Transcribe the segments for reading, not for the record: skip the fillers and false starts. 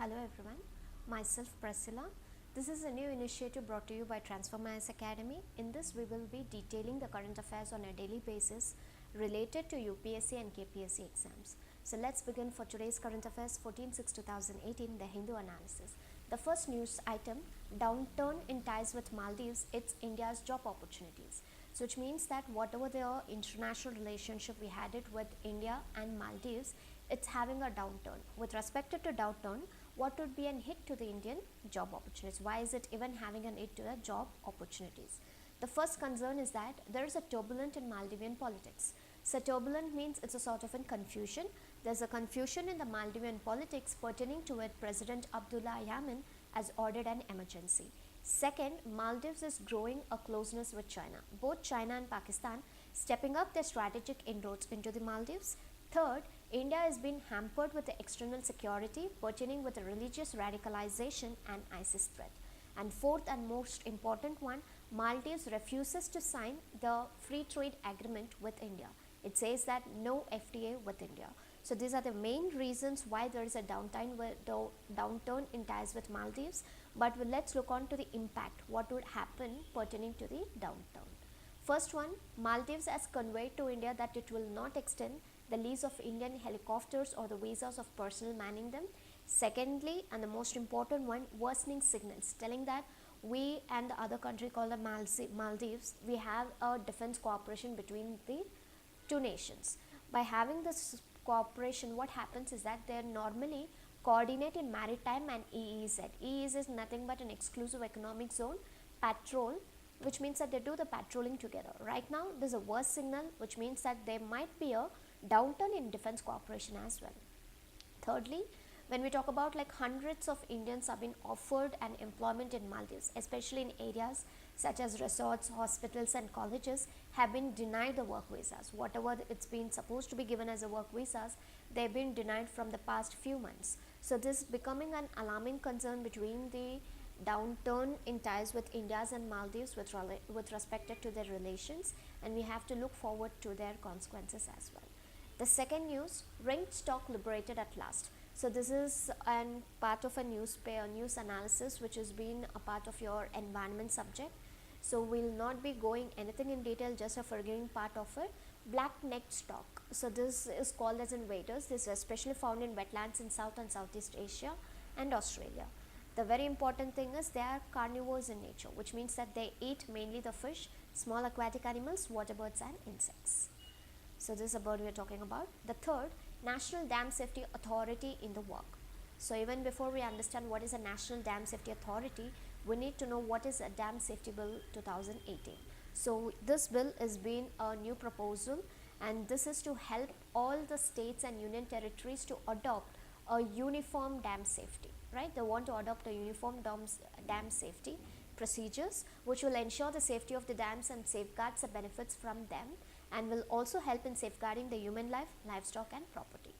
Hello everyone, myself Priscilla. This is a new initiative brought to you by Transform IAS Academy. In this we will be detailing the current affairs on a daily basis related to UPSC and KPSC exams. So let's begin for today's current affairs 14/6/2018, the Hindu analysis. The first news item, downturn in ties with Maldives, it's India's job opportunities. So which means that whatever the international relationship we had it with India and Maldives, it's having a downturn. With respect to downturn, what would be an hit to the Indian job opportunities? Why is it even having an hit to the job opportunities? The first concern is that there is a turbulent in Maldivian politics. So turbulent means it's a sort of a confusion. There's a confusion in the Maldivian politics pertaining to it. President Abdullah Yamin has ordered an emergency. Second, Maldives is growing a closeness with China. Both China and Pakistan stepping up their strategic inroads into the Maldives. Third, India has been hampered with the external security pertaining with the religious radicalization and ISIS threat. And fourth and most important one, Maldives refuses to sign the free trade agreement with India. It says that no FTA with India. So these are the main reasons why there is a downturn in ties with Maldives. But let's look on to the impact, what would happen pertaining to the downturn. First one, Maldives has conveyed to India that it will not extend the lease of Indian helicopters or the visas of personnel manning them. Secondly, and the most important one, worsening signals telling that we and the other country called the Maldives, we have a defense cooperation between the two nations. By having this cooperation, what happens is that they normally coordinate in maritime and EEZ. EEZ is nothing but an exclusive economic zone patrol, which means that they do the patrolling together. Right now, there's a worse signal, which means that there might be a downturn in defense cooperation as well. Thirdly, when we talk about like hundreds of Indians have been offered an employment in Maldives, especially in areas such as resorts, hospitals and colleges, have been denied the work visas. Whatever it's been supposed to be given as a work visas, they've been denied from the past few months. So this is becoming an alarming concern between the downturn in ties with India's and Maldives with respect to their relations, and we have to look forward to their consequences as well. The second news, ring stock liberated at last. So this is an part of a news analysis which has been a part of your environment subject. So we'll not be going anything in detail, just a forgiving part of it. Black-necked stock. So this is called as invaders. This is especially found in wetlands in South and Southeast Asia and Australia. The very important thing is they are carnivores in nature, which means that they eat mainly the fish, small aquatic animals, water birds and insects. So this is about we are talking about. The third, National Dam Safety Authority in the work. So even before we understand what is a National Dam Safety Authority, we need to know what is a Dam Safety Bill 2018. So this bill has been a new proposal, and this is to help all the states and union territories to adopt a uniform dam safety, right? They want to adopt a uniform dam safety procedures which will ensure the safety of the dams and safeguards the benefits from them, and will also help in safeguarding the human life, livestock and property.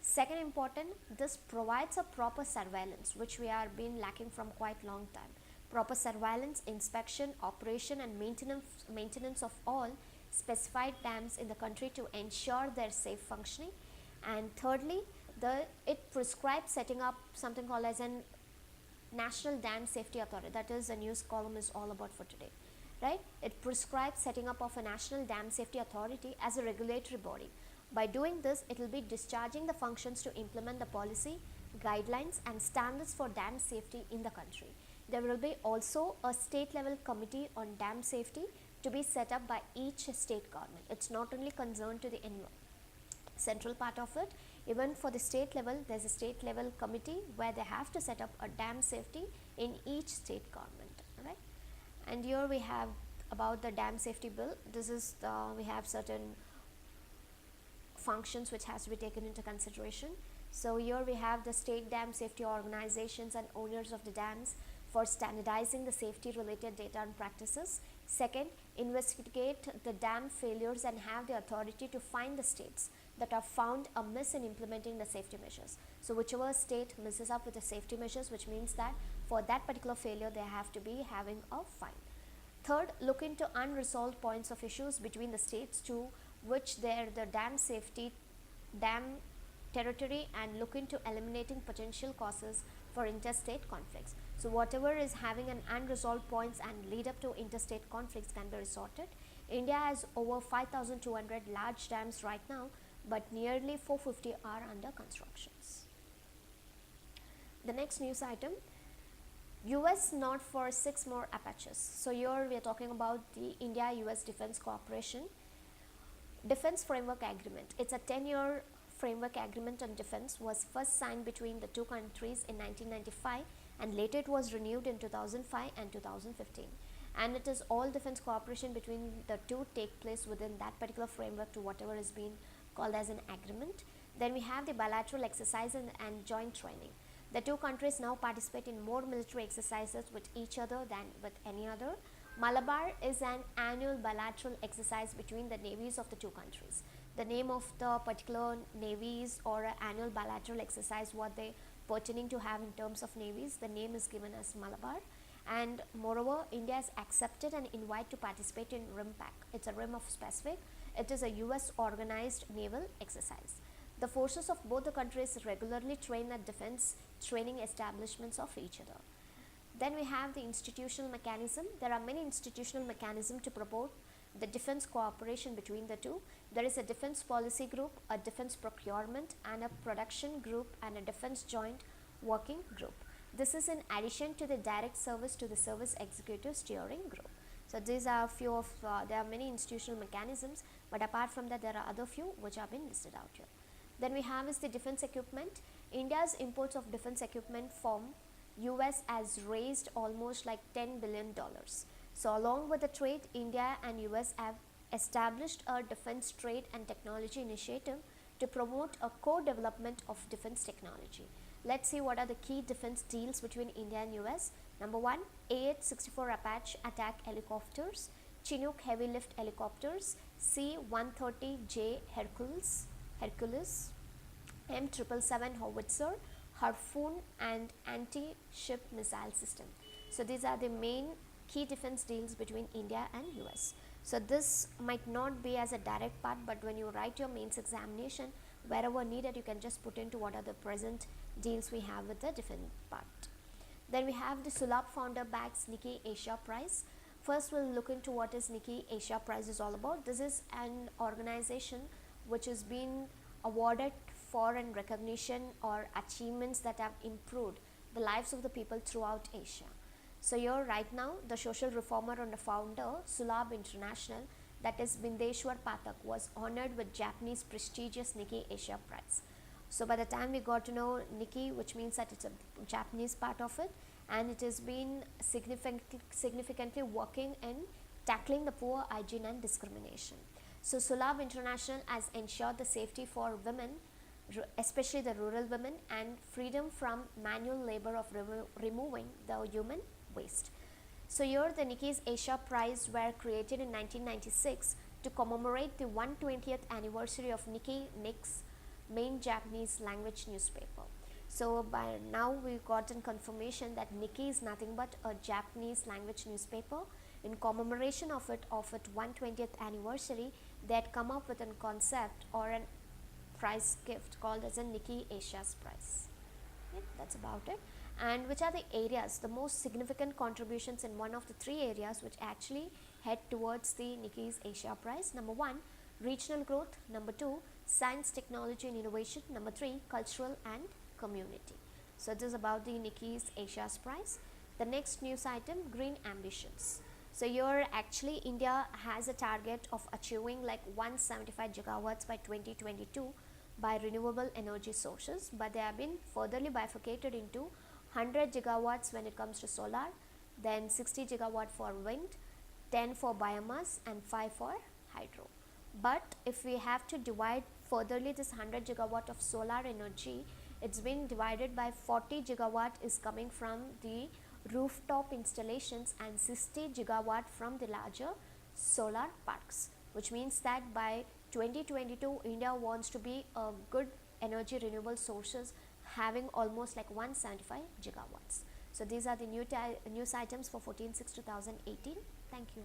Second important, this provides a proper surveillance which we are been lacking from quite long time. Proper surveillance, inspection, operation and maintenance of all specified dams in the country to ensure their safe functioning. And thirdly, it prescribes setting up something called as an National Dam Safety Authority. That is the news column is all about for today, right? It prescribes setting up of a National Dam Safety Authority as a regulatory body. By doing this, it will be discharging the functions to implement the policy, guidelines and standards for dam safety in the country. There will be also a state level committee on dam safety to be set up by each state government. It's not only concerned to the central part of it, even for the state level, there's a state level committee where they have to set up a dam safety in each state government, right? And here we have about the dam safety bill. This is we have certain functions which has to be taken into consideration. So here we have the state dam safety organizations and owners of the dams for standardizing the safety related data and practices. Second, investigate the dam failures and have the authority to find the states that are found amiss in implementing the safety measures. So whichever state misses up with the safety measures, which means that for that particular failure they have to be having a fine. Third, look into unresolved points of issues between the states to which the dam safety, dam territory, and look into eliminating potential causes for interstate conflicts. So whatever is having an unresolved points and lead up to interstate conflicts can be resorted. India has over 5,200 large dams right now, but nearly 450 are under constructions. The next news item, US nod for 6 more Apaches. So here we are talking about the India-US Defense Cooperation Defense Framework Agreement. It's a 10-year framework agreement on defense, was first signed between the two countries in 1995 and later it was renewed in 2005 and 2015. And it is all defense cooperation between the two take place within that particular framework to whatever is being called as an agreement. Then we have the bilateral exercise and joint training. The two countries now participate in more military exercises with each other than with any other. Malabar is an annual bilateral exercise between the navies of the two countries. The name of the particular navies or annual bilateral exercise, what they pertaining to have in terms of navies, the name is given as Malabar. And moreover, India has accepted an invite to participate in RIMPAC. It's a rim of Pacific. It is a US organized naval exercise. The forces of both the countries regularly train at defense training establishments of each other. Then we have the institutional mechanism. There are many institutional mechanisms to promote the defense cooperation between the two. There is a defense policy group, a defense procurement and a production group and a defense joint working group. This is in addition to the direct service to the service executive steering group. So these are a few of, there are many institutional mechanisms, but apart from that there are other few which have been listed out here. Then we have is the defense equipment. India's imports of defense equipment from US has raised almost like $10 billion. So along with the trade, India and US have established a defense trade and technology initiative to promote a co-development of defense technology. Let's see what are the key defense deals between India and US. Number 1, AH-64 Apache attack helicopters, Chinook heavy lift helicopters, C-130J Hercules, M777 howitzer, Harpoon and anti-ship missile system. So these are the main key defense deals between India and US. So this might not be as a direct part, but when you write your mains examination, wherever needed, you can just put into what are the present deals we have with the different part. Then we have the Sulabh founder bags Nikkei Asia Prize. First we'll look into what is Nikkei Asia Prize is all about. This is an organization which has been awarded for an recognition or achievements that have improved the lives of the people throughout Asia. So here right now the social reformer and the founder Sulabh International, that is Bindeshwar Pathak, was honored with Japanese prestigious Nikkei Asia Prize. So by the time we got to know Nikkei, which means that it's a Japanese part of it, and it has been significantly working in tackling the poor hygiene and discrimination. So Sulabh International has ensured the safety for women, especially the rural women, and freedom from manual labor of removing the human waste. So here the Nikkei Asia Prize were created in 1996 to commemorate the 120th anniversary of Nikkei, Nikkei's main Japanese language newspaper. So by now we've gotten confirmation that Nikkei is nothing but a Japanese language newspaper. In commemoration of its 120th anniversary, they had come up with a concept or an prize gift called as a Nikkei Asia's Prize. Okay, that's about it. And which are the areas, the most significant contributions in one of the three areas which actually head towards the Nikkei Asia Prize. Number 1, regional growth. Number 2, science, technology and innovation. Number 3, cultural and community. So this is about the Nikkei Asia's Prize. The next news item, green ambitions. So here actually India has a target of achieving like 175 gigawatts by 2022 by renewable energy sources, but they have been furtherly bifurcated into 100 gigawatts when it comes to solar, then 60 gigawatt for wind, 10 for biomass and 5 for hydro. But if we have to divide furtherly this 100 gigawatt of solar energy, it's been divided by 40 gigawatt is coming from the rooftop installations and 60 gigawatt from the larger solar parks, which means that by 2022 India wants to be a good energy renewable sources having almost like 175 gigawatts. So these are the news items for 14/6/2018. Thank you.